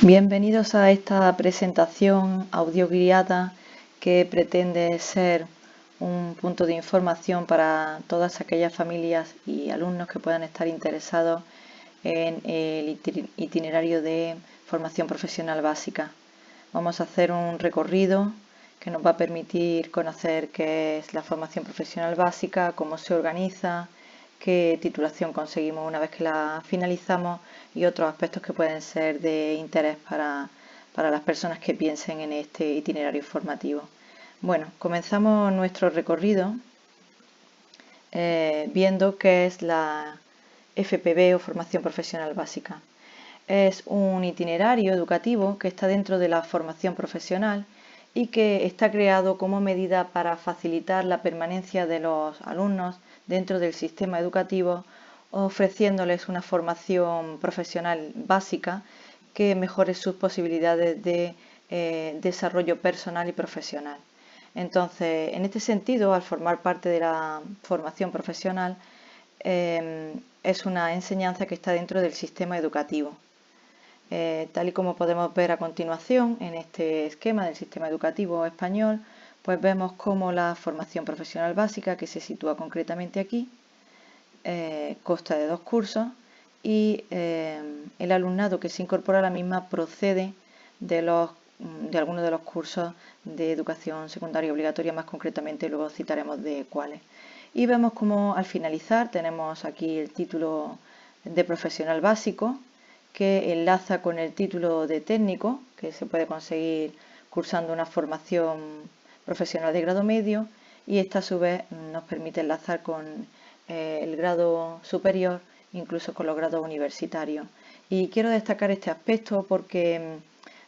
Bienvenidos a esta presentación audioguiada que pretende ser un punto de información para todas aquellas familias y alumnos que puedan estar interesados en el itinerario de formación profesional básica. Vamos a hacer un recorrido que nos va a permitir conocer qué es la formación profesional básica, cómo se organiza, qué titulación conseguimos una vez que la finalizamos y otros aspectos que pueden ser de interés para las personas que piensen en este itinerario formativo. Bueno, comenzamos nuestro recorrido viendo qué es la FPB o formación profesional básica. Es un itinerario educativo que está dentro de la formación profesional y que está creado como medida para facilitar la permanencia de los alumnos dentro del sistema educativo, ofreciéndoles una formación profesional básica que mejore sus posibilidades de desarrollo personal y profesional. Entonces, en este sentido, al formar parte de la formación profesional, es una enseñanza que está dentro del sistema educativo. Tal y como podemos ver a continuación en este esquema del sistema educativo español, pues vemos cómo la formación profesional básica, que se sitúa concretamente aquí, consta de 2 cursos y el alumnado que se incorpora a la misma procede de algunos de los cursos de educación secundaria obligatoria, más concretamente luego citaremos de cuáles. Y vemos cómo al finalizar tenemos aquí el título de profesional básico, que enlaza con el título de técnico, que se puede conseguir cursando una formación profesional de grado medio, y esta a su vez nos permite enlazar con el grado superior, incluso con los grados universitarios. Y quiero destacar este aspecto porque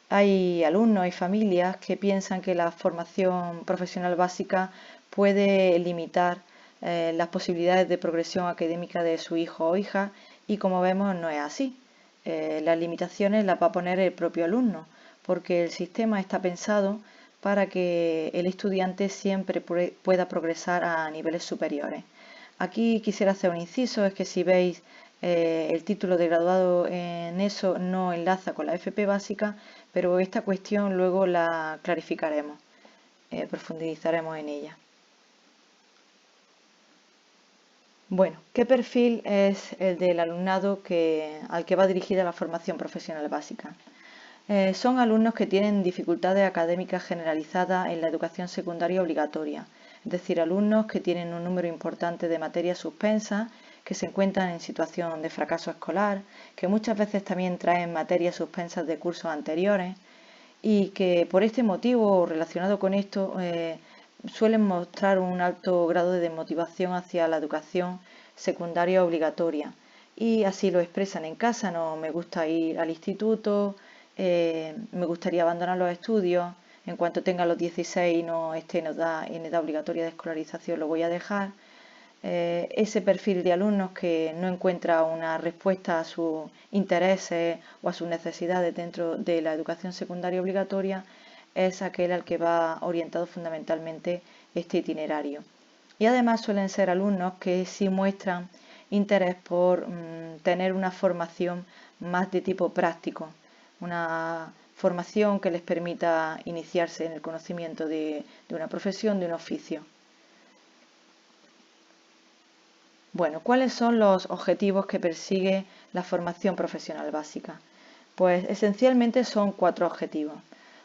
hay alumnos y familias que piensan que la formación profesional básica puede limitar las posibilidades de progresión académica de su hijo o hija, y como vemos no es así. Las limitaciones las va a poner el propio alumno, porque el sistema está pensado para que el estudiante siempre pueda progresar a niveles superiores. Aquí quisiera hacer un inciso, es que si veis el título de graduado en eso no enlaza con la FP básica, pero esta cuestión luego la clarificaremos, profundizaremos en ella. Bueno, ¿qué perfil es el del alumnado al que va dirigida la formación profesional básica? Son alumnos que tienen dificultades académicas generalizadas en la educación secundaria obligatoria, es decir, alumnos que tienen un número importante de materias suspensas, que se encuentran en situación de fracaso escolar, que muchas veces también traen materias suspensas de cursos anteriores y que por este motivo o relacionado con esto suelen mostrar un alto grado de desmotivación hacia la educación secundaria obligatoria, y así lo expresan en casa: no me gusta ir al instituto, me gustaría abandonar los estudios, en cuanto tenga los 16 y no esté en edad obligatoria de escolarización lo voy a dejar. Ese perfil de alumnos que no encuentra una respuesta a sus intereses o a sus necesidades dentro de la educación secundaria obligatoria es aquel al que va orientado fundamentalmente este itinerario. Y además suelen ser alumnos que sí muestran interés por tener una formación más de tipo práctico, una formación que les permita iniciarse en el conocimiento de una profesión, de un oficio. Bueno, ¿cuáles son los objetivos que persigue la formación profesional básica? Pues esencialmente son 4 objetivos.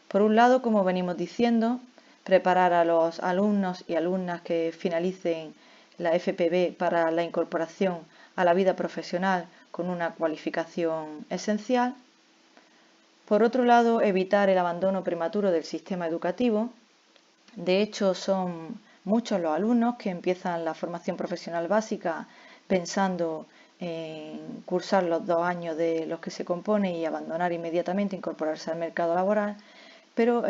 Por un lado, como venimos diciendo, preparar a los alumnos y alumnas que finalicen la FPB para la incorporación a la vida profesional con una cualificación esencial. Por otro lado, evitar el abandono prematuro del sistema educativo. De hecho, son muchos los alumnos que empiezan la formación profesional básica pensando en cursar los 2 años de los que se compone y abandonar inmediatamente, incorporarse al mercado laboral, pero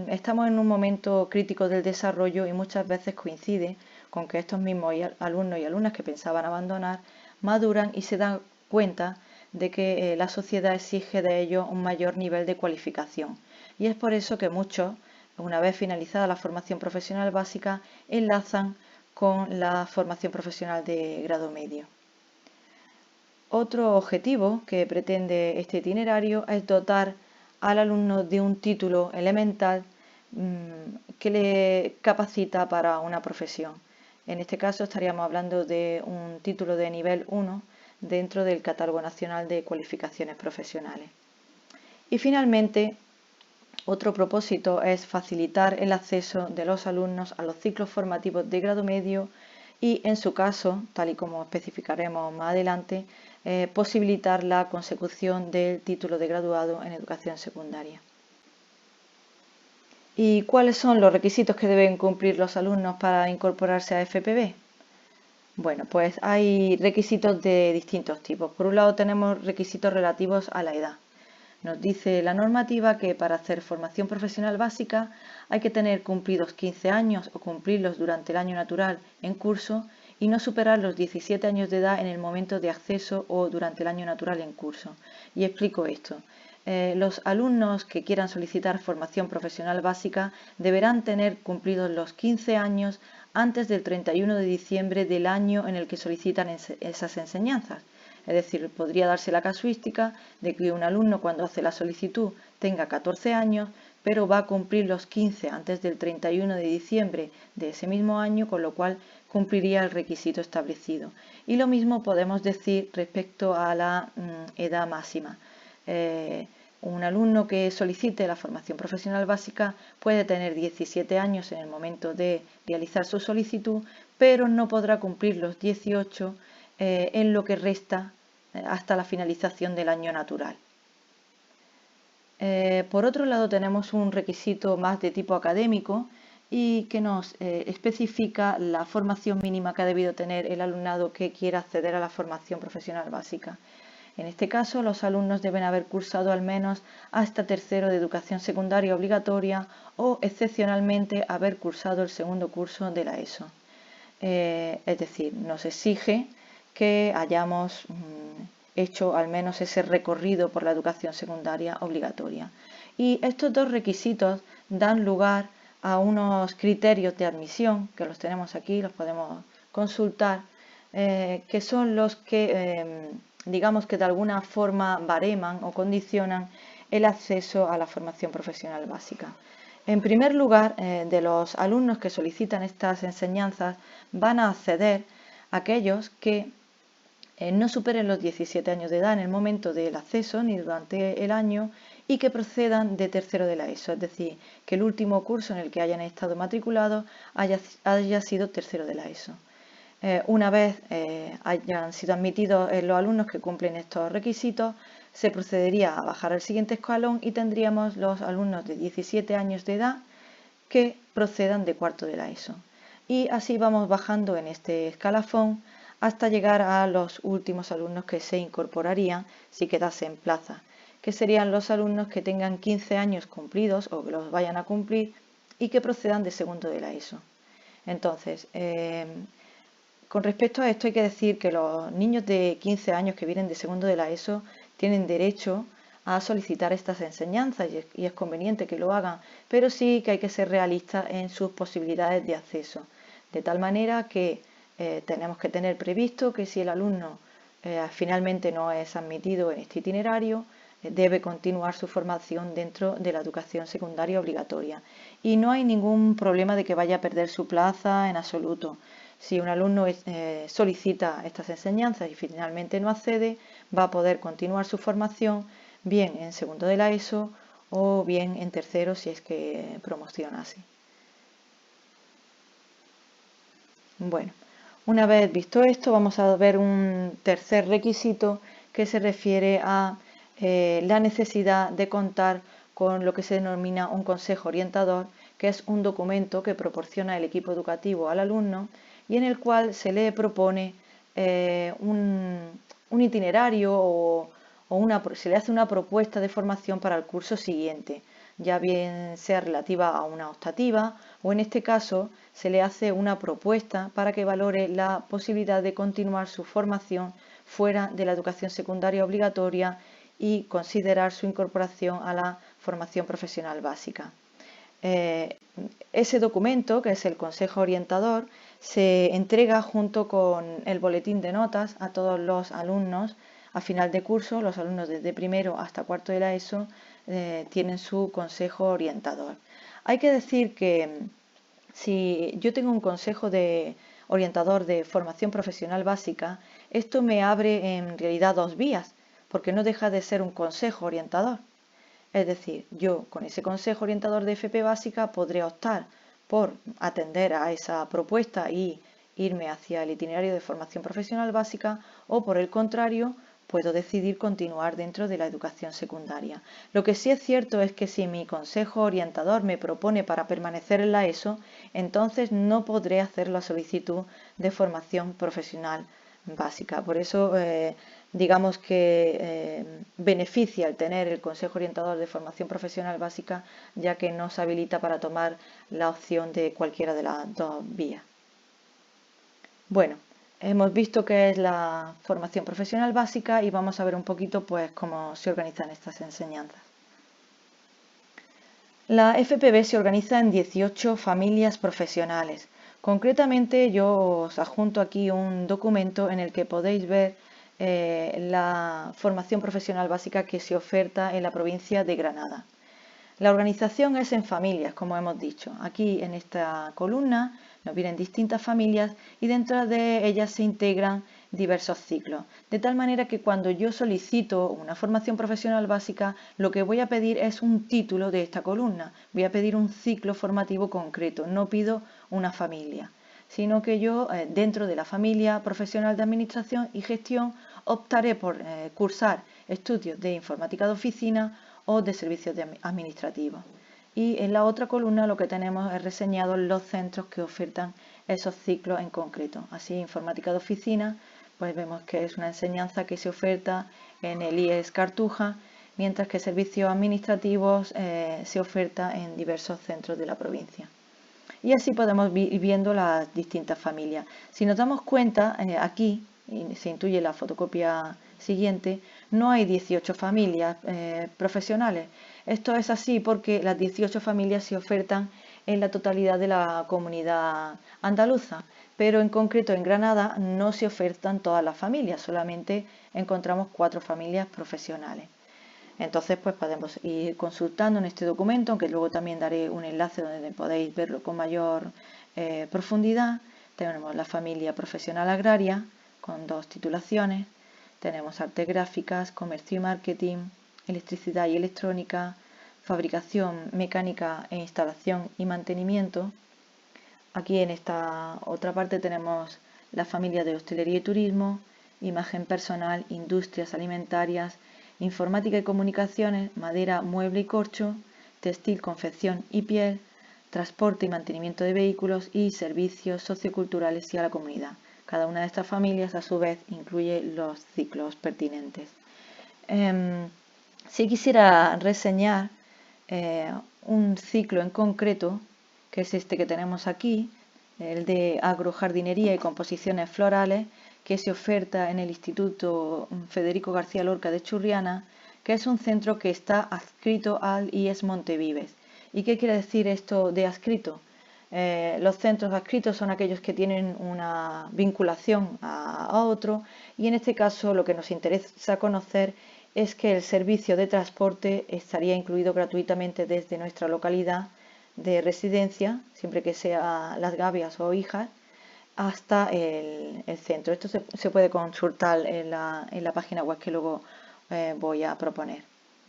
estamos en un momento crítico del desarrollo y muchas veces coincide con que estos mismos alumnos y alumnas que pensaban abandonar maduran y se dan cuenta de que la sociedad exige de ellos un mayor nivel de cualificación, y es por eso que muchos, una vez finalizada la formación profesional básica, enlazan con la formación profesional de grado medio. Otro objetivo que pretende este itinerario es dotar al alumno de un título elemental que le capacita para una profesión. En este caso estaríamos hablando de un título de nivel 1 dentro del Catálogo Nacional de Cualificaciones Profesionales. Y finalmente, otro propósito es facilitar el acceso de los alumnos a los ciclos formativos de grado medio y, en su caso, tal y como especificaremos más adelante, posibilitar la consecución del título de graduado en educación secundaria. ¿Y cuáles son los requisitos que deben cumplir los alumnos para incorporarse a FPB? Bueno, pues hay requisitos de distintos tipos. Por un lado tenemos requisitos relativos a la edad. Nos dice la normativa que para hacer formación profesional básica hay que tener cumplidos 15 años o cumplirlos durante el año natural en curso y no superar los 17 años de edad en el momento de acceso o durante el año natural en curso. Y explico esto. Los alumnos que quieran solicitar formación profesional básica deberán tener cumplidos los 15 años antes del 31 de diciembre del año en el que solicitan esas enseñanzas. Es decir, podría darse la casuística de que un alumno cuando hace la solicitud tenga 14 años, pero va a cumplir los 15 antes del 31 de diciembre de ese mismo año, con lo cual cumpliría el requisito establecido. Y lo mismo podemos decir respecto a la edad máxima. Un alumno que solicite la formación profesional básica puede tener 17 años en el momento de realizar su solicitud, pero no podrá cumplir los 18 en lo que resta hasta la finalización del año natural. Por otro lado, tenemos un requisito más de tipo académico y que nos especifica la formación mínima que ha debido tener el alumnado que quiera acceder a la formación profesional básica. En este caso, los alumnos deben haber cursado al menos hasta tercero de educación secundaria obligatoria o, excepcionalmente, haber cursado el segundo curso de la ESO. Es decir, nos exige que hayamos hecho al menos ese recorrido por la educación secundaria obligatoria. Y estos dos requisitos dan lugar a unos criterios de admisión, que los tenemos aquí, los podemos consultar, que son los que, digamos que de alguna forma bareman o condicionan el acceso a la formación profesional básica. En primer lugar, de los alumnos que solicitan estas enseñanzas van a acceder aquellos que no superen los 17 años de edad en el momento del acceso ni durante el año y que procedan de tercero de la ESO, es decir, que el último curso en el que hayan estado matriculados haya sido tercero de la ESO. Una vez hayan sido admitidos los alumnos que cumplen estos requisitos, se procedería a bajar al siguiente escalón y tendríamos los alumnos de 17 años de edad que procedan de cuarto de la ESO. Y así vamos bajando en este escalafón hasta llegar a los últimos alumnos que se incorporarían si quedasen plaza, que serían los alumnos que tengan 15 años cumplidos o que los vayan a cumplir y que procedan de segundo de la ESO. Entonces, con respecto a esto hay que decir que los niños de 15 años que vienen de segundo de la ESO tienen derecho a solicitar estas enseñanzas y es conveniente que lo hagan, pero sí que hay que ser realistas en sus posibilidades de acceso, de tal manera que tenemos que tener previsto que si el alumno finalmente no es admitido en este itinerario, debe continuar su formación dentro de la educación secundaria obligatoria. Y no hay ningún problema de que vaya a perder su plaza en absoluto. Si un alumno solicita estas enseñanzas y finalmente no accede, va a poder continuar su formación bien en segundo de la ESO o bien en tercero si es que promocionase. Bueno, una vez visto esto, vamos a ver un tercer requisito que se refiere a la necesidad de contar con lo que se denomina un consejo orientador, que es un documento que proporciona el equipo educativo al alumno y en el cual se le propone un itinerario o se le hace una propuesta de formación para el curso siguiente, ya bien sea relativa a una optativa o en este caso se le hace una propuesta para que valore la posibilidad de continuar su formación fuera de la educación secundaria obligatoria y considerar su incorporación a la formación profesional básica. Ese documento, que es el Consejo Orientador, se entrega junto con el boletín de notas a todos los alumnos A final de curso, los alumnos desde primero hasta cuarto de la ESO tienen su consejo orientador. Hay que decir que si yo tengo un consejo de orientador de formación profesional básica, esto me abre en realidad dos vías, porque no deja de ser un consejo orientador. Es decir, yo con ese consejo orientador de FP básica podré optar por atender a esa propuesta y irme hacia el itinerario de formación profesional básica, o por el contrario, puedo decidir continuar dentro de la educación secundaria. Lo que sí es cierto es que si mi consejo orientador me propone para permanecer en la ESO, entonces no podré hacer la solicitud de formación profesional básica. Por eso, digamos que beneficia el tener el consejo orientador de formación profesional básica, ya que nos habilita para tomar la opción de cualquiera de las dos vías. Bueno, hemos visto qué es la formación profesional básica y vamos a ver un poquito pues cómo se organizan estas enseñanzas. La FPB se organiza en 18 familias profesionales. Concretamente, yo os adjunto aquí un documento en el que podéis ver la formación profesional básica que se oferta en la provincia de Granada. La organización es en familias, como hemos dicho. Aquí en esta columna nos vienen distintas familias y dentro de ellas se integran diversos ciclos. De tal manera que cuando yo solicito una formación profesional básica, lo que voy a pedir es un título de esta columna. Voy a pedir un ciclo formativo concreto, no pido una familia, sino que yo dentro de la familia profesional de administración y gestión optaré por cursar estudios de informática de oficina o de servicios administrativos. Y en la otra columna lo que tenemos es reseñados los centros que ofertan esos ciclos en concreto. Así, informática de oficina, pues vemos que es una enseñanza que se oferta en el IES Cartuja, mientras que servicios administrativos se oferta en diversos centros de la provincia. Y así podemos ir viendo las distintas familias. Si nos damos cuenta, aquí y se intuye la fotocopia siguiente, no hay 18 familias profesionales. Esto es así porque las 18 familias se ofertan en la totalidad de la comunidad andaluza, pero en concreto en Granada no se ofertan todas las familias, solamente encontramos 4 familias profesionales. Entonces, pues podemos ir consultando en este documento, aunque luego también daré un enlace donde podéis verlo con mayor profundidad. Tenemos la familia profesional agraria, con 2 titulaciones. Tenemos artes gráficas, comercio y marketing, electricidad y electrónica, fabricación, mecánica e instalación y mantenimiento. Aquí en esta otra parte tenemos la familia de hostelería y turismo, imagen personal, industrias alimentarias, informática y comunicaciones, madera, mueble y corcho, textil, confección y piel, transporte y mantenimiento de vehículos y servicios socioculturales y a la comunidad. Cada una de estas familias, a su vez, incluye los ciclos pertinentes. Si quisiera reseñar un ciclo en concreto, que es este que tenemos aquí, el de agrojardinería y composiciones florales, que se oferta en el Instituto Federico García Lorca de Churriana, que es un centro que está adscrito al IES Montevives. ¿Y qué quiere decir esto de adscrito? Los centros adscritos son aquellos que tienen una vinculación a otro, y en este caso lo que nos interesa conocer es que el servicio de transporte estaría incluido gratuitamente desde nuestra localidad de residencia, siempre que sea Las Gavias o Hijas, hasta el centro. Esto se puede consultar en la página web que luego voy a proponer.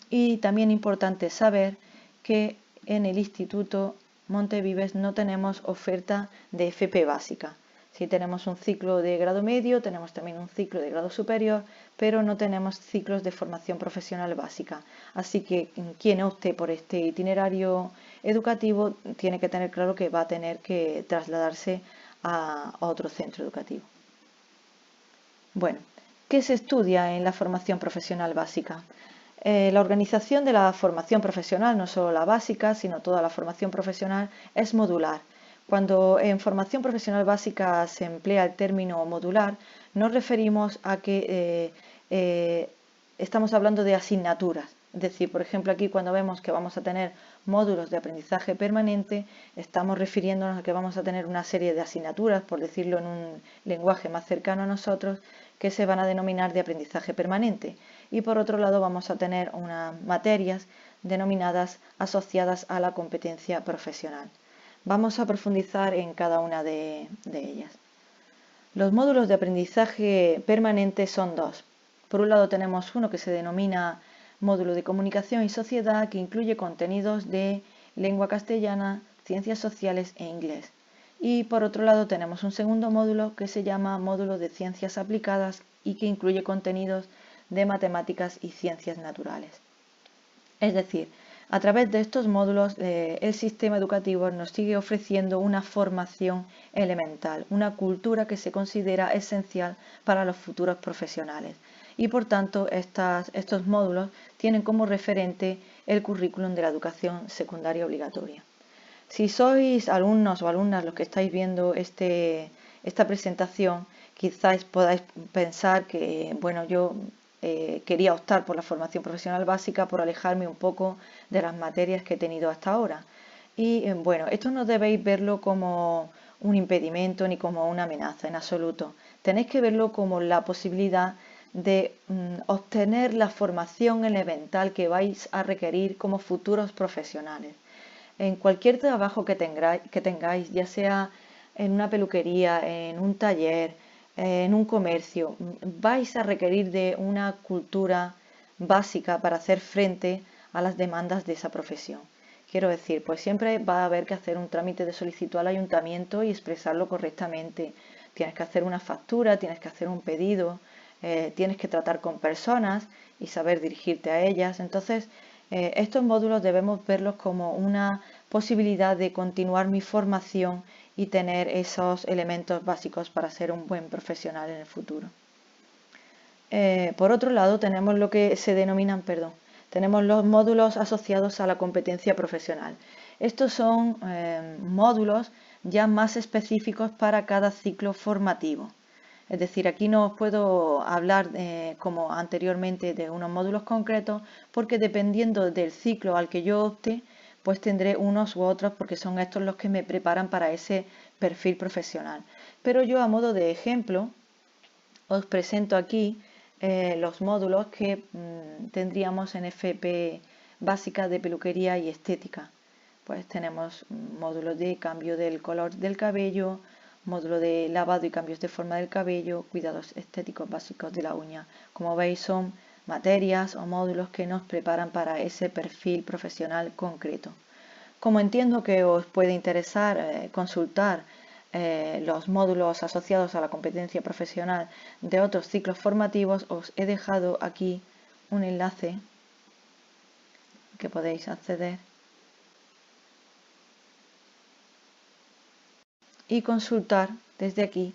Y también importante saber que en el Instituto Montevives no tenemos oferta de FP básica. Sí tenemos un ciclo de grado medio, tenemos también un ciclo de grado superior, pero no tenemos ciclos de formación profesional básica. Así que quien opte por este itinerario educativo tiene que tener claro que va a tener que trasladarse a otro centro educativo. Bueno, ¿qué se estudia en la formación profesional básica? La organización de la formación profesional, no solo la básica, sino toda la formación profesional, es modular. Cuando en formación profesional básica se emplea el término modular, nos referimos a que estamos hablando de asignaturas. Es decir, por ejemplo, aquí cuando vemos que vamos a tener módulos de aprendizaje permanente, estamos refiriéndonos a que vamos a tener una serie de asignaturas, por decirlo en un lenguaje más cercano a nosotros, que se van a denominar de aprendizaje permanente. Y por otro lado vamos a tener unas materias denominadas asociadas a la competencia profesional. Vamos a profundizar en cada una de ellas. Los módulos de aprendizaje permanente son dos. Por un lado tenemos uno que se denomina módulo de comunicación y sociedad, que incluye contenidos de lengua castellana, ciencias sociales e inglés. Y por otro lado tenemos un segundo módulo que se llama módulo de ciencias aplicadas y que incluye contenidos de matemáticas y ciencias naturales. Es decir, a través de estos módulos el sistema educativo nos sigue ofreciendo una formación elemental, una cultura que se considera esencial para los futuros profesionales. Y por tanto estos módulos tienen como referente el currículum de la educación secundaria obligatoria. Si sois alumnos o alumnas los que estáis viendo esta presentación, quizás podáis pensar que, bueno, yo quería optar por la formación profesional básica por alejarme un poco de las materias que he tenido hasta ahora. Y bueno, esto no debéis verlo como un impedimento ni como una amenaza en absoluto. Tenéis que verlo como la posibilidad de obtener la formación elemental que vais a requerir como futuros profesionales. En cualquier trabajo que tengáis, ya sea en una peluquería, en un taller, en un comercio, vais a requerir de una cultura básica para hacer frente a las demandas de esa profesión. Quiero decir, pues siempre va a haber que hacer un trámite de solicitud al ayuntamiento y expresarlo correctamente. Tienes que hacer una factura, tienes que hacer un pedido, tienes que tratar con personas y saber dirigirte a ellas. Entonces, estos módulos debemos verlos como una posibilidad de continuar mi formación y tener esos elementos básicos para ser un buen profesional en el futuro. Por otro lado, tenemos lo que se denominan, tenemos los módulos asociados a la competencia profesional. Estos son módulos ya más específicos para cada ciclo formativo. Es decir, aquí no os puedo hablar como anteriormente de unos módulos concretos porque dependiendo del ciclo al que yo opte, pues tendré unos u otros porque son estos los que me preparan para ese perfil profesional. Pero yo a modo de ejemplo os presento aquí los módulos que tendríamos en FP básica de peluquería y estética. Pues tenemos módulos de cambio del color del cabello, módulo de lavado y cambios de forma del cabello, cuidados estéticos básicos de la uña. Como veis son materias o módulos que nos preparan para ese perfil profesional concreto. Como entiendo que os puede interesar consultar los módulos asociados a la competencia profesional de otros ciclos formativos, os he dejado aquí un enlace que podéis acceder y consultar desde aquí.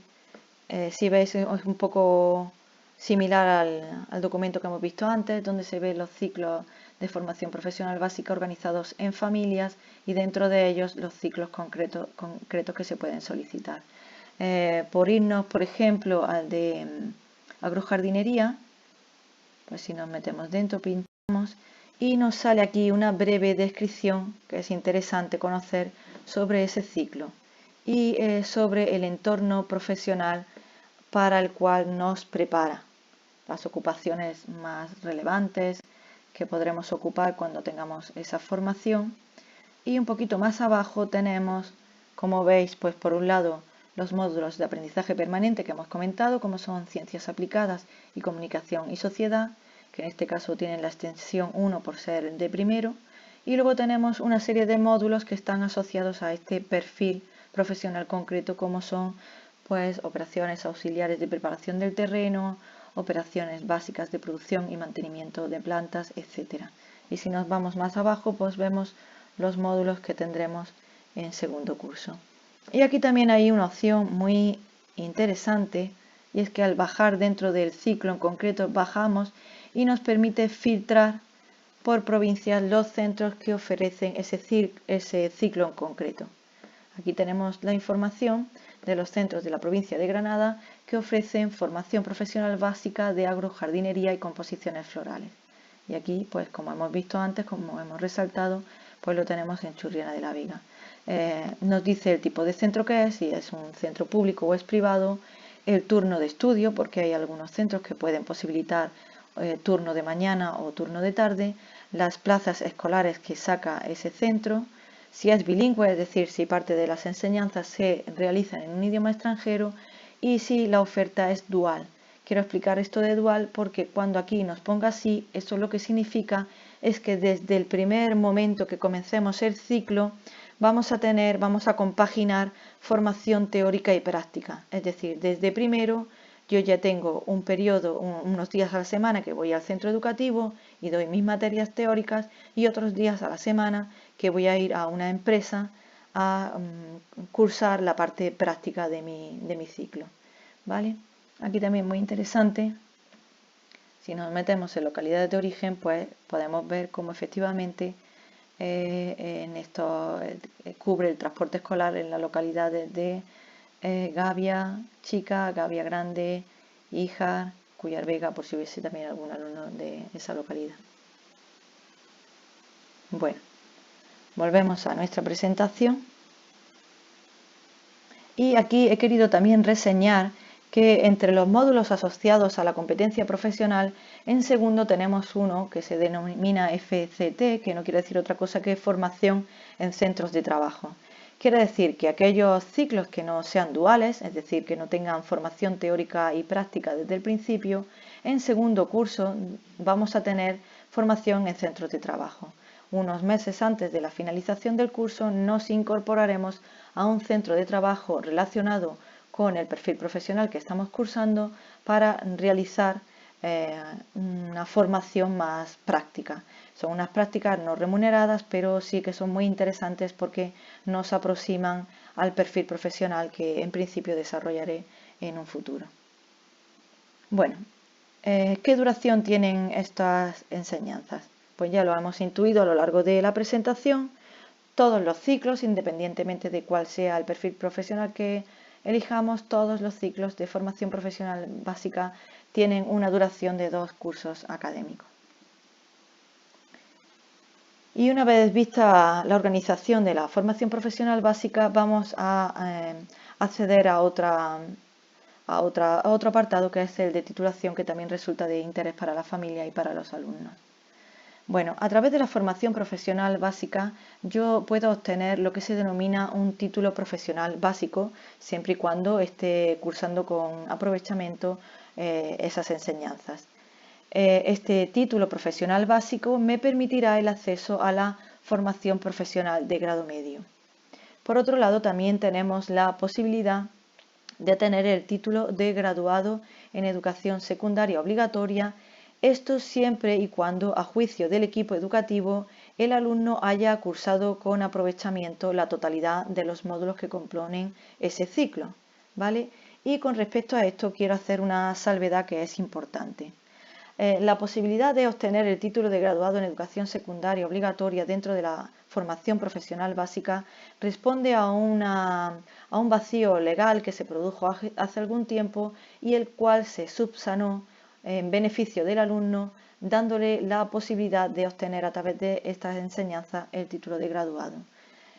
Si veis es un poco similar al documento que hemos visto antes, donde se ven los ciclos de formación profesional básica organizados en familias y dentro de ellos los ciclos concretos que se pueden solicitar. Por irnos, por ejemplo, al de agrojardinería, pues si nos metemos dentro, pinchamos y nos sale aquí una breve descripción que es interesante conocer sobre ese ciclo y sobre el entorno profesional para el cual nos prepara, las ocupaciones más relevantes que podremos ocupar cuando tengamos esa formación. Y un poquito más abajo tenemos, como veis, pues por un lado los módulos de aprendizaje permanente que hemos comentado, como son ciencias aplicadas y comunicación y sociedad, que en este caso tienen la extensión 1 por ser de primero, y luego tenemos una serie de módulos que están asociados a este perfil profesional concreto, como son pues operaciones auxiliares de preparación del terreno, operaciones básicas de producción y mantenimiento de plantas, etc. Y si nos vamos más abajo, pues vemos los módulos que tendremos en segundo curso. Y aquí también hay una opción muy interesante, y es que al bajar dentro del ciclo en concreto, bajamos y nos permite filtrar por provincias los centros que ofrecen ese ciclo en concreto. Aquí tenemos la información de los centros de la provincia de Granada que ofrecen formación profesional básica de agrojardinería y composiciones florales. Y aquí, pues como hemos visto antes, como hemos resaltado, pues lo tenemos en Churriana de la Vega. Nos dice el tipo de centro que es, si es un centro público o es privado, el turno de estudio, porque hay algunos centros que pueden posibilitar turno de mañana o turno de tarde, las plazas escolares que saca ese centro, si es bilingüe, es decir, si parte de las enseñanzas se realizan en un idioma extranjero, y si la oferta es dual. Quiero explicar esto de dual porque cuando aquí nos ponga así, eso lo que significa es que desde el primer momento que comencemos el ciclo vamos a compaginar formación teórica y práctica. Es decir, desde primero yo ya tengo un periodo, unos días a la semana que voy al centro educativo y doy mis materias teóricas, y otros días a la semana que voy a ir a una empresa a cursar la parte práctica de mi ciclo. ¿Vale? Aquí también muy interesante, si nos metemos en localidades de origen, pues podemos ver cómo efectivamente en esto cubre el transporte escolar en las localidades de Gavia Chica, Gavia Grande, Híjar, Cuyar Vega, por si hubiese también algún alumno de esa localidad. Bueno, volvemos a nuestra presentación. Y aquí he querido también reseñar que entre los módulos asociados a la competencia profesional, en segundo tenemos uno que se denomina FCT, que no quiere decir otra cosa que formación en centros de trabajo. Quiere decir que aquellos ciclos que no sean duales, es decir, que no tengan formación teórica y práctica desde el principio, en segundo curso vamos a tener formación en centros de trabajo. Unos meses antes de la finalización del curso nos incorporaremos a un centro de trabajo relacionado con el perfil profesional que estamos cursando para realizar una formación más práctica. Son unas prácticas no remuneradas, pero sí que son muy interesantes porque nos aproximan al perfil profesional que en principio desarrollaré en un futuro. Bueno, ¿qué duración tienen estas enseñanzas? Pues ya lo hemos intuido a lo largo de la presentación. Todos los ciclos, independientemente de cuál sea el perfil profesional que elijamos, todos los ciclos de formación profesional básica tienen una duración de 2 cursos académicos. Y una vez vista la organización de la formación profesional básica, vamos a acceder a otro apartado, que es el de titulación, que también resulta de interés para la familia y para los alumnos. Bueno, a través de la formación profesional básica yo puedo obtener lo que se denomina un título profesional básico, siempre y cuando esté cursando con aprovechamiento esas enseñanzas. Este título profesional básico me permitirá el acceso a la formación profesional de grado medio. Por otro lado, también tenemos la posibilidad de tener el título de graduado en educación secundaria obligatoria, esto siempre y cuando, a juicio del equipo educativo, el alumno haya cursado con aprovechamiento la totalidad de los módulos que componen ese ciclo, ¿vale? Y con respecto a esto quiero hacer una salvedad que es importante. La posibilidad de obtener el título de graduado en educación secundaria obligatoria dentro de la formación profesional básica responde a un vacío legal que se produjo hace algún tiempo y el cual se subsanó en beneficio del alumno, dándole la posibilidad de obtener a través de estas enseñanzas el título de graduado.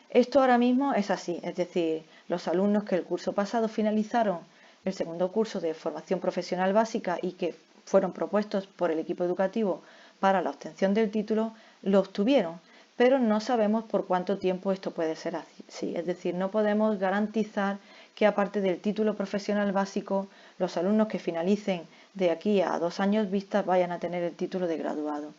Esto ahora mismo es así, es decir, los alumnos que el curso pasado finalizaron el segundo curso de formación profesional básica y que fueron propuestos por el equipo educativo para la obtención del título, lo obtuvieron, pero no sabemos por cuánto tiempo esto puede ser así. Es decir, no podemos garantizar que aparte del título profesional básico, los alumnos que finalicen de aquí a 2 años vista vayan a tener el título de graduado.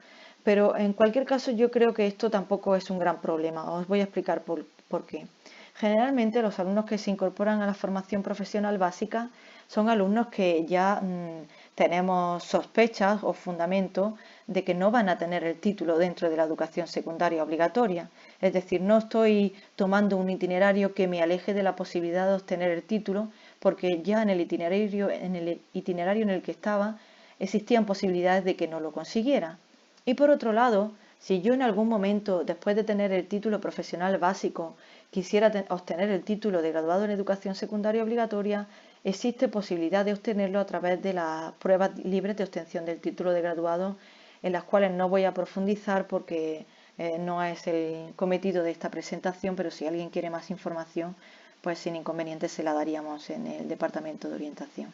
Pero en cualquier caso yo creo que esto tampoco es un gran problema. Os voy a explicar por qué. Generalmente los alumnos que se incorporan a la formación profesional básica son alumnos que ya tenemos sospechas o fundamentos de que no van a tener el título dentro de la educación secundaria obligatoria. Es decir, no estoy tomando un itinerario que me aleje de la posibilidad de obtener el título, porque ya en el itinerario en el que estaba existían posibilidades de que no lo consiguiera. Y por otro lado, si yo en algún momento, después de tener el título profesional básico, quisiera obtener el título de graduado en educación secundaria obligatoria, existe posibilidad de obtenerlo a través de las pruebas libres de obtención del título de graduado en las cuales no voy a profundizar porque no es el cometido de esta presentación, pero si alguien quiere más información, pues sin inconveniente se la daríamos en el departamento de orientación.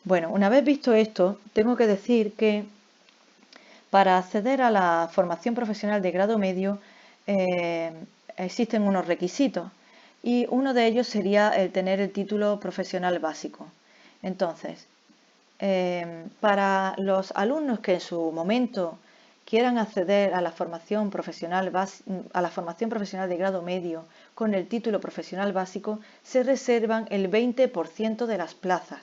Bueno, una vez visto esto, tengo que decir que para acceder a la formación profesional de grado medio existen unos requisitos y uno de ellos sería el tener el título profesional básico. Entonces, para los alumnos que en su momento quieran acceder a la formación profesional de grado medio con el título profesional básico, se reservan el 20% de las plazas.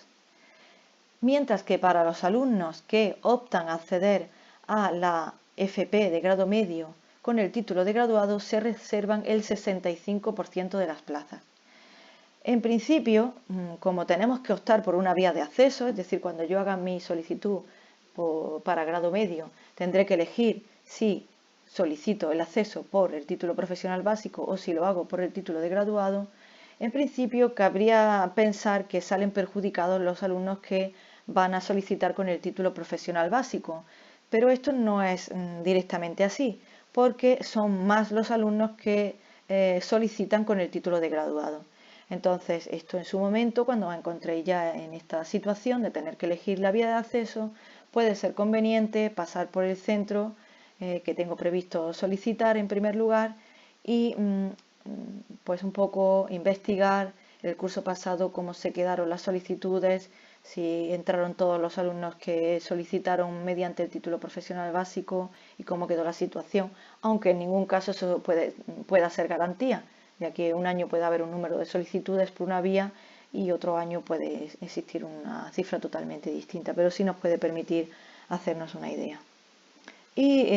Mientras que para los alumnos que optan a acceder a la FP de grado medio con el título de graduado, se reservan el 65% de las plazas. En principio, como tenemos que optar por una vía de acceso, es decir, cuando yo haga mi solicitud para grado medio, tendré que elegir si solicito el acceso por el título profesional básico o si lo hago por el título de graduado. En principio, cabría pensar que salen perjudicados los alumnos que van a solicitar con el título profesional básico, pero esto no es directamente así, porque son más los alumnos que solicitan con el título de graduado. Entonces, esto en su momento, cuando me encontré ya en esta situación de tener que elegir la vía de acceso, puede ser conveniente pasar por el centro que tengo previsto solicitar en primer lugar y pues un poco investigar el curso pasado cómo se quedaron las solicitudes, si entraron todos los alumnos que solicitaron mediante el título profesional básico y cómo quedó la situación, aunque en ningún caso eso pueda ser garantía, ya que un año puede haber un número de solicitudes por una vía y otro año puede existir una cifra totalmente distinta, pero sí nos puede permitir hacernos una idea. Y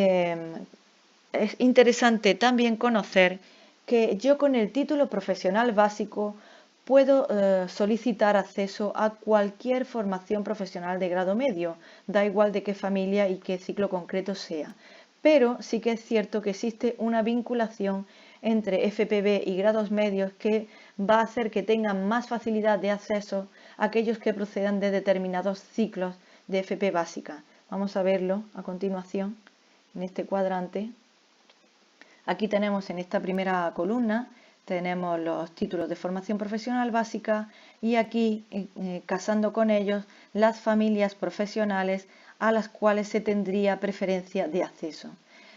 es interesante también conocer que yo con el título profesional básico puedo solicitar acceso a cualquier formación profesional de grado medio, da igual de qué familia y qué ciclo concreto sea. Pero sí que es cierto que existe una vinculación entre FPB y grados medios que va a hacer que tengan más facilidad de acceso a aquellos que procedan de determinados ciclos de FP básica. Vamos a verlo a continuación en este cuadrante. Aquí tenemos en esta primera columna, tenemos los títulos de formación profesional básica y aquí, casando con ellos, las familias profesionales a las cuales se tendría preferencia de acceso.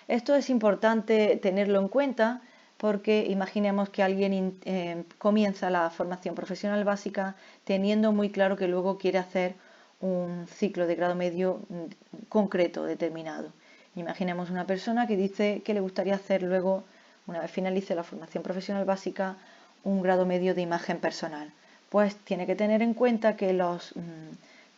Esto es importante tenerlo en cuenta porque imaginemos que alguien comienza la formación profesional básica teniendo muy claro que luego quiere hacer un ciclo de grado medio concreto, determinado. Imaginemos una persona que dice que le gustaría hacer luego, una vez finalice la formación profesional básica, un grado medio de imagen personal. Pues tiene que tener en cuenta que los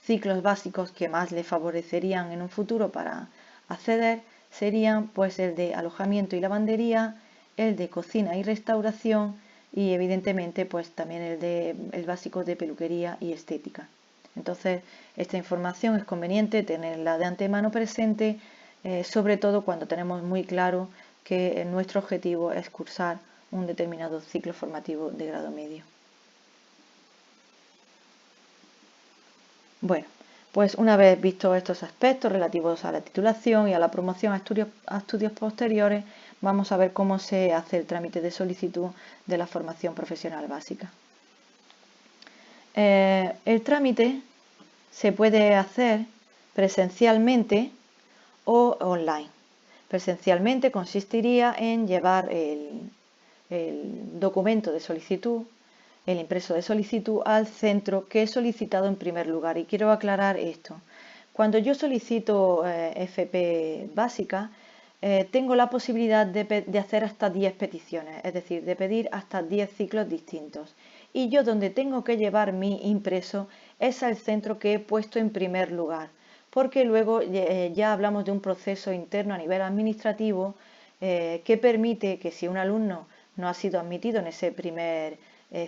ciclos básicos que más le favorecerían en un futuro para acceder serían pues el de alojamiento y lavandería, el de cocina y restauración y evidentemente pues también el básico de peluquería y estética. Entonces esta información es conveniente tenerla de antemano presente, sobre todo cuando tenemos muy claro que nuestro objetivo es cursar un determinado ciclo formativo de grado medio. Bueno, pues una vez vistos estos aspectos relativos a la titulación y a la promoción a estudios posteriores, vamos a ver cómo se hace el trámite de solicitud de la formación profesional básica. El trámite se puede hacer presencialmente o online. Presencialmente consistiría en llevar el documento de solicitud, el impreso de solicitud, al centro que he solicitado en primer lugar. Y quiero aclarar esto. Cuando yo solicito FP básica, tengo la posibilidad de hacer hasta 10 peticiones, es decir, de pedir hasta 10 ciclos distintos. Y yo donde tengo que llevar mi impreso es al centro que he puesto en primer lugar, porque luego ya hablamos de un proceso interno a nivel administrativo que permite que si un alumno no ha sido admitido en ese primer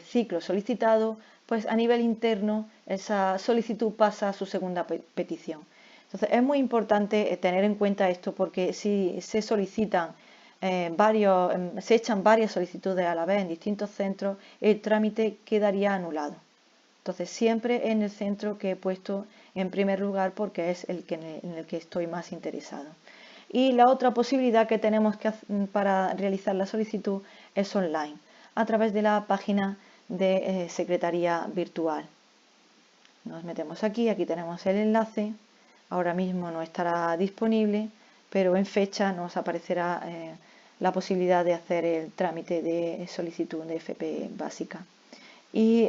ciclo solicitado, pues a nivel interno esa solicitud pasa a su segunda petición. Entonces es muy importante tener en cuenta esto porque si se solicitan se echan varias solicitudes a la vez en distintos centros, el trámite quedaría anulado. Entonces siempre en el centro que he puesto en primer lugar porque es en el que estoy más interesado. Y la otra posibilidad que tenemos para realizar la solicitud es online, a través de la página de Secretaría Virtual. Nos metemos aquí tenemos el enlace. Ahora mismo no estará disponible, pero en fecha nos aparecerá la posibilidad de hacer el trámite de solicitud de FP básica. Y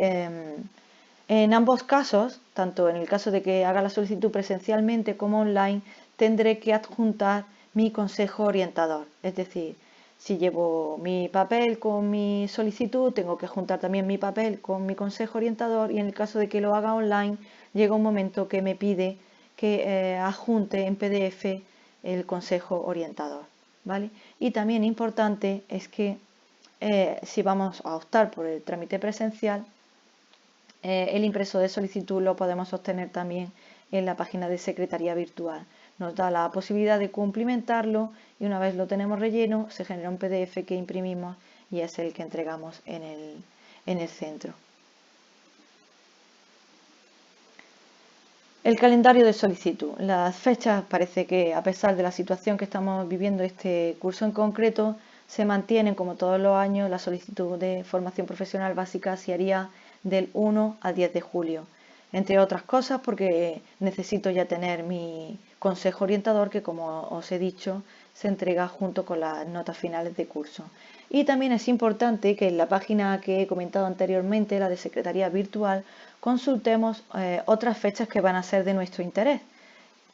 en ambos casos, tanto en el caso de que haga la solicitud presencialmente como online, tendré que adjuntar mi consejo orientador. Es decir, si llevo mi papel con mi solicitud, tengo que adjuntar también mi papel con mi consejo orientador, y en el caso de que lo haga online, llega un momento que me pide que adjunte en PDF el consejo orientador, ¿vale? Y también importante es que si vamos a optar por el trámite presencial, el impreso de solicitud lo podemos obtener también en la página de Secretaría Virtual. Nos da la posibilidad de cumplimentarlo y una vez lo tenemos relleno se genera un PDF que imprimimos y es el que entregamos en el centro. El calendario de solicitud. Las fechas parece que, a pesar de la situación que estamos viviendo este curso en concreto, se mantienen como todos los años. La solicitud de formación profesional básica se haría del 1 al 10 de julio. Entre otras cosas porque necesito ya tener mi consejo orientador que, como os he dicho, se entrega junto con las notas finales de curso. Y también es importante que en la página que he comentado anteriormente, la de Secretaría Virtual, consultemos otras fechas que van a ser de nuestro interés,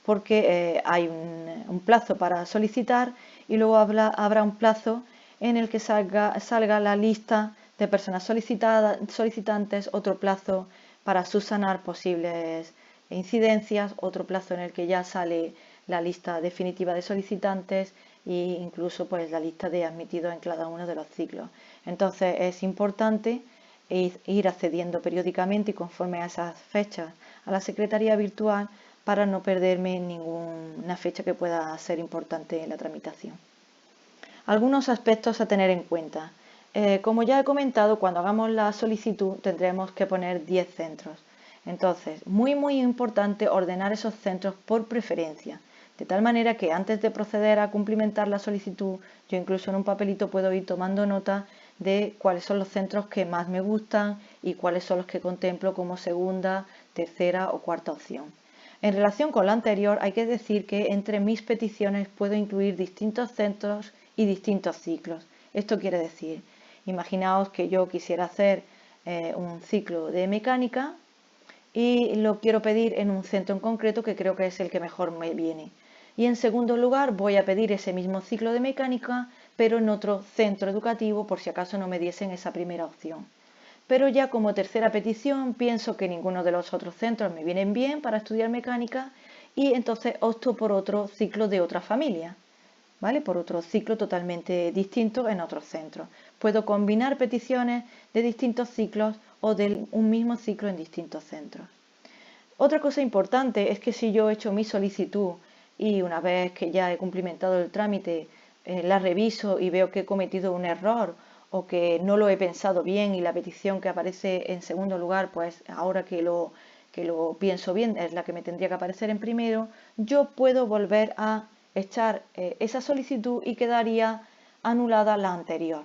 porque hay un plazo para solicitar y luego habrá un plazo en el que salga la lista de personas solicitantes, otro plazo para subsanar posibles incidencias, otro plazo en el que ya sale la lista definitiva de solicitantes e incluso pues la lista de admitidos en cada uno de los ciclos. Entonces es importante ir accediendo periódicamente y conforme a esas fechas a la Secretaría Virtual para no perderme ninguna fecha que pueda ser importante en la tramitación. Algunos aspectos a tener en cuenta. Como ya he comentado, cuando hagamos la solicitud tendremos que poner 10 centros. Entonces, muy importante ordenar esos centros por preferencia, de tal manera que antes de proceder a cumplimentar la solicitud, yo incluso en un papelito puedo ir tomando nota de cuáles son los centros que más me gustan y cuáles son los que contemplo como segunda, tercera o cuarta opción. En relación con lo anterior, hay que decir que entre mis peticiones puedo incluir distintos centros y distintos ciclos. Esto quiere decir, imaginaos que yo quisiera hacer un ciclo de mecánica y lo quiero pedir en un centro en concreto que creo que es el que mejor me viene. Y en segundo lugar voy a pedir ese mismo ciclo de mecánica, pero en otro centro educativo por si acaso no me diesen esa primera opción. Pero ya como tercera petición pienso que ninguno de los otros centros me vienen bien para estudiar mecánica y entonces opto por otro ciclo de otra familia, ¿vale? Por otro ciclo totalmente distinto en otros centros. Puedo combinar peticiones de distintos ciclos o de un mismo ciclo en distintos centros. Otra cosa importante es que si yo he hecho mi solicitud y una vez que ya he cumplimentado el trámite la reviso y veo que he cometido un error o que no lo he pensado bien y la petición que aparece en segundo lugar, pues ahora que lo pienso bien es la que me tendría que aparecer en primero, yo puedo volver a echar esa solicitud y quedaría anulada la anterior.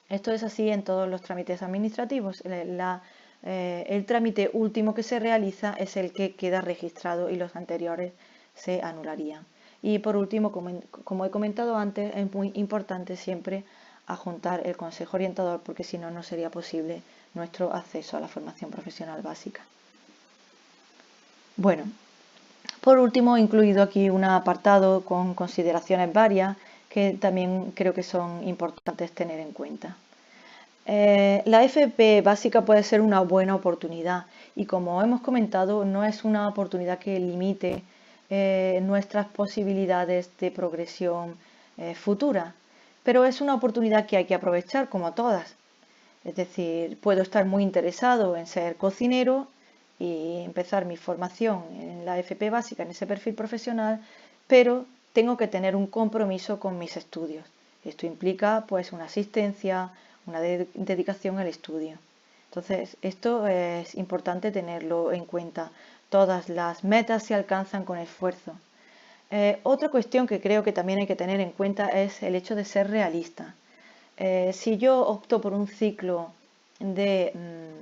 Esto es así en todos los trámites administrativos. El trámite último que se realiza es el que queda registrado y los anteriores se anularían. Y por último, como he comentado antes, es muy importante siempre adjuntar el consejo orientador porque si no, no sería posible nuestro acceso a la formación profesional básica. Bueno, por último he incluido aquí un apartado con consideraciones varias que también creo que son importantes tener en cuenta. La FP básica puede ser una buena oportunidad y como hemos comentado no es una oportunidad que limite nuestras posibilidades de progresión futura, pero es una oportunidad que hay que aprovechar como todas. Es decir, puedo estar muy interesado en ser cocinero y empezar mi formación en la FP básica, en ese perfil profesional, pero tengo que tener un compromiso con mis estudios. Esto implica pues una asistencia, una dedicación al estudio. Entonces, esto es importante tenerlo en cuenta. Todas las metas se alcanzan con esfuerzo. Otra cuestión que creo que también hay que tener en cuenta es el hecho de ser realista. Si yo opto por un ciclo de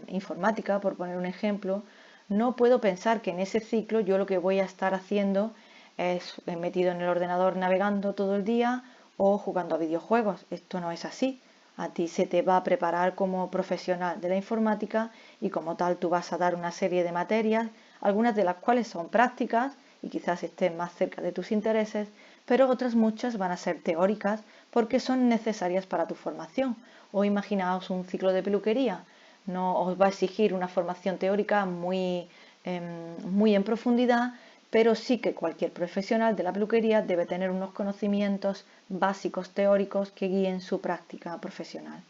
informática, por poner un ejemplo, no puedo pensar que en ese ciclo yo lo que voy a estar haciendo es metido en el ordenador navegando todo el día o jugando a videojuegos. Esto no es así. A ti se te va a preparar como profesional de la informática y como tal tú vas a dar una serie de materias, algunas de las cuales son prácticas y quizás estén más cerca de tus intereses, pero otras muchas van a ser teóricas porque son necesarias para tu formación. O imaginaos un ciclo de peluquería, no os va a exigir una formación teórica muy en profundidad, pero sí que cualquier profesional de la peluquería debe tener unos conocimientos básicos teóricos que guíen su práctica profesional.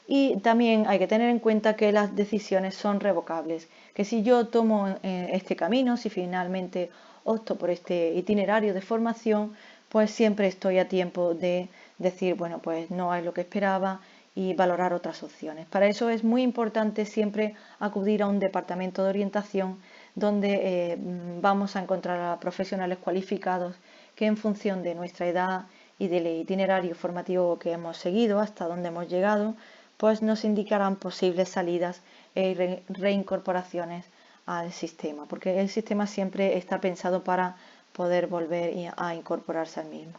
Y también hay que tener en cuenta que las decisiones son revocables, que si yo tomo este camino, si finalmente opto por este itinerario de formación, pues siempre estoy a tiempo de decir, bueno, pues no es lo que esperaba y valorar otras opciones. Para eso es muy importante siempre acudir a un departamento de orientación donde vamos a encontrar a profesionales cualificados que en función de nuestra edad y del itinerario formativo que hemos seguido, hasta donde hemos llegado, pues nos indicarán posibles salidas e reincorporaciones al sistema, porque el sistema siempre está pensado para poder volver a incorporarse al mismo.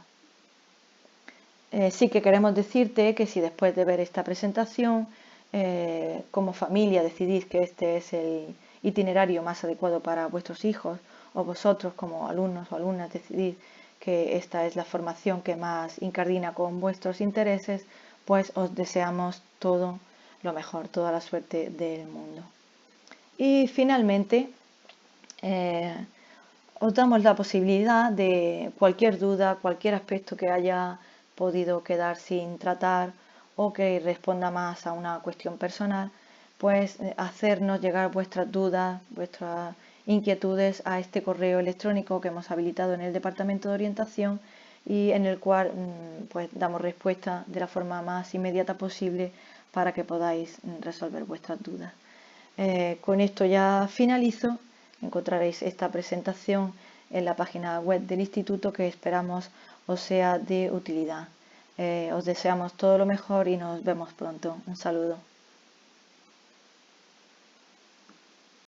Sí que queremos decirte que si después de ver esta presentación, como familia decidís que este es el itinerario más adecuado para vuestros hijos, o vosotros como alumnos o alumnas decidís que esta es la formación que más incardina con vuestros intereses, pues os deseamos todo lo mejor, toda la suerte del mundo. Y finalmente, os damos la posibilidad de cualquier duda, cualquier aspecto que haya podido quedar sin tratar o que responda más a una cuestión personal, pues hacernos llegar vuestras dudas, vuestras inquietudes a este correo electrónico que hemos habilitado en el Departamento de Orientación y en el cual pues damos respuesta de la forma más inmediata posible para que podáis resolver vuestras dudas. Con esto ya finalizo. Encontraréis esta presentación en la página web del instituto que esperamos os sea de utilidad. Os deseamos todo lo mejor y nos vemos pronto. Un saludo.